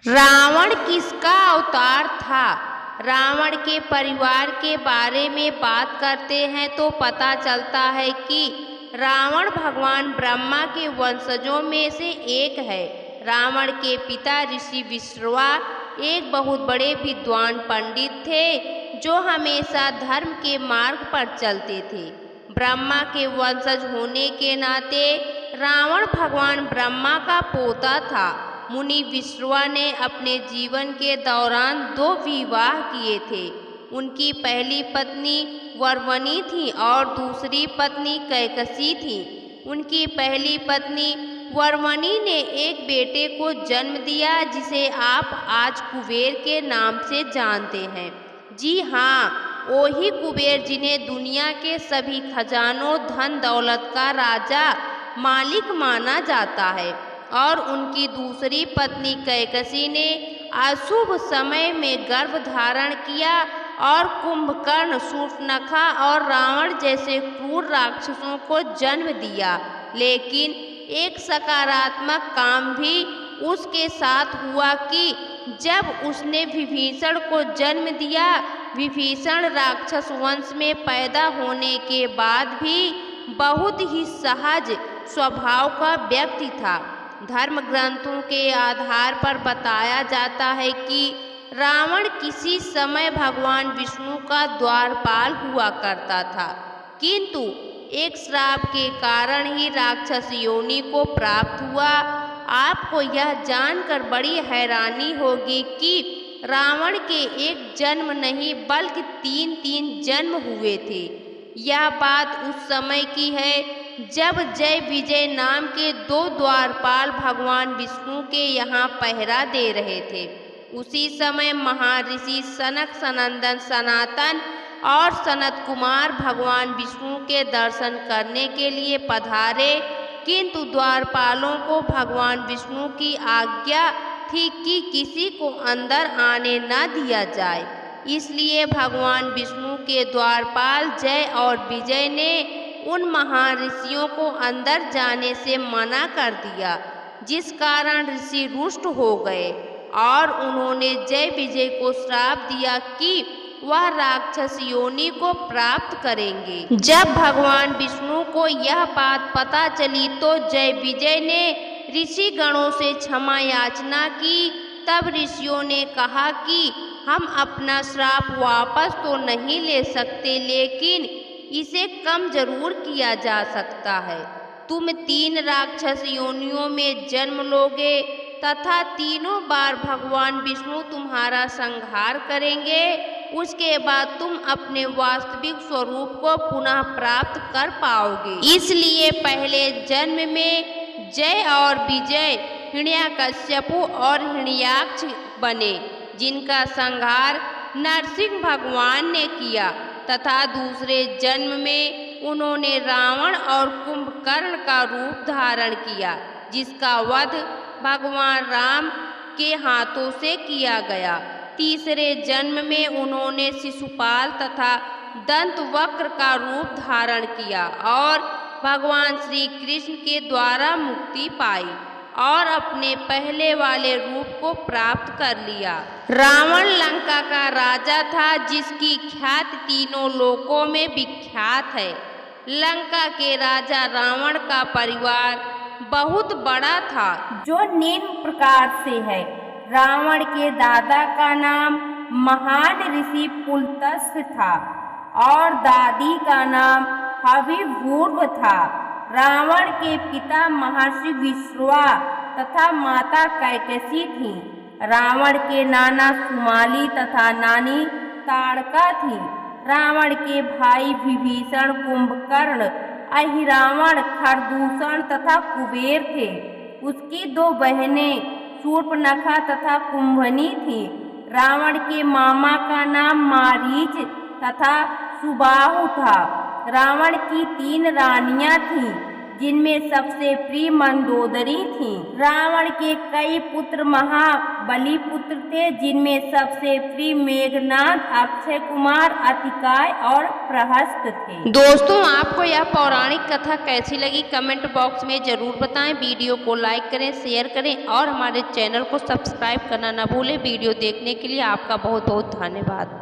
रावण किसका अवतार था? रावण के परिवार के बारे में बात करते हैं तो पता चलता है कि रावण भगवान ब्रह्मा के वंशजों में से एक है। रावण के पिता ऋषि विश्रवा एक बहुत बड़े विद्वान पंडित थे जो हमेशा धर्म के मार्ग पर चलते थे। ब्रह्मा के वंशज होने के नाते रावण भगवान ब्रह्मा का पोता था। मुनि विश्रवा ने अपने जीवन के दौरान 2 विवाह किए थे। उनकी पहली पत्नी वर्वनी थी और दूसरी पत्नी कैकसी थी। उनकी पहली पत्नी वर्वनी ने एक बेटे को जन्म दिया जिसे आप आज कुबेर के नाम से जानते हैं। जी हाँ, वही कुबेर जिन्हें दुनिया के सभी खजानों धन दौलत का राजा मालिक माना जाता है। और उनकी दूसरी पत्नी कैकसी ने अशुभ समय में गर्भ धारण किया और कुंभकर्ण, शूर्पणखा और रावण जैसे क्रूर राक्षसों को जन्म दिया। लेकिन एक सकारात्मक काम भी उसके साथ हुआ कि जब उसने विभीषण को जन्म दिया। विभीषण राक्षस वंश में पैदा होने के बाद भी बहुत ही सहज स्वभाव का व्यक्ति था। धर्म ग्रंथों के आधार पर बताया जाता है कि रावण किसी समय भगवान विष्णु का द्वारपाल हुआ करता था, किंतु एक श्राप के कारण ही राक्षस योनि को प्राप्त हुआ। आपको यह जानकर बड़ी हैरानी होगी कि रावण के एक जन्म नहीं बल्कि 3 जन्म हुए थे। यह बात उस समय की है जब जय विजय नाम के 2 द्वारपाल भगवान विष्णु के यहाँ पहरा दे रहे थे। उसी समय महर्षि सनक, सनंदन, सनातन और सनत कुमार भगवान विष्णु के दर्शन करने के लिए पधारे, किंतु द्वारपालों को भगवान विष्णु की आज्ञा थी कि किसी को अंदर आने न दिया जाए। इसलिए भगवान विष्णु के द्वारपाल जय और विजय ने उन महर्षियों को अंदर जाने से मना कर दिया, जिस कारण ऋषि रुष्ट हो गए और उन्होंने जय विजय को श्राप दिया कि वह राक्षस योनि को प्राप्त करेंगे। जब भगवान विष्णु को यह बात पता चली तो जय विजय ने ऋषि गणों से क्षमा याचना की। तब ऋषियों ने कहा कि हम अपना श्राप वापस तो नहीं ले सकते, लेकिन इसे कम जरूर किया जा सकता है। तुम 3 राक्षस योनियों में जन्म लोगे तथा तीनों बार भगवान विष्णु तुम्हारा संहार करेंगे। उसके बाद तुम अपने वास्तविक स्वरूप को पुनः प्राप्त कर पाओगे। इसलिए पहले जन्म में जय और विजय हिरण्यकश्यपु और हिरण्याक्ष बने, जिनका संहार नरसिंह भगवान ने किया, तथा दूसरे जन्म में उन्होंने रावण और कुंभकर्ण का रूप धारण किया, जिसका वध भगवान राम के हाथों से किया गया। तीसरे जन्म में उन्होंने शिशुपाल तथा दंतवक्र का रूप धारण किया और भगवान श्री कृष्ण के द्वारा मुक्ति पाई और अपने पहले वाले रूप को प्राप्त कर लिया। रावण लंका का राजा था, जिसकी ख्याति तीनों लोकों में विख्यात है। लंका के राजा रावण का परिवार बहुत बड़ा था, जो निम्न प्रकार से है। रावण के दादा का नाम महान ऋषि पुलत्स्य था और दादी का नाम हविर्भूर्व था। रावण के पिता महर्षि विश्रवा तथा माता कैकसी थी। रावण के नाना सुमाली तथा नानी ताड़का थी। रावण के भाई विभीषण, कुंभकर्ण, अहिरावण, खरदूषण तथा कुबेर थे। उसकी 2 बहनें शूर्पणखा तथा कुंभनी थी। रावण के मामा का नाम मारीच तथा सुबाहु था। रावण की 3 रानियां थीं, जिनमें सबसे प्रिय मंदोदरी थीं। रावण के कई पुत्र महाबली पुत्र थे, जिनमें सबसे प्रिय मेघनाद, अक्षय कुमार, अतिकाय और प्रहस्त थे। दोस्तों, आपको यह पौराणिक कथा कैसी लगी कमेंट बॉक्स में जरूर बताएं। वीडियो को लाइक करें, शेयर करें और हमारे चैनल को सब्सक्राइब करना न भूलें। वीडियो देखने के लिए आपका बहुत बहुत धन्यवाद।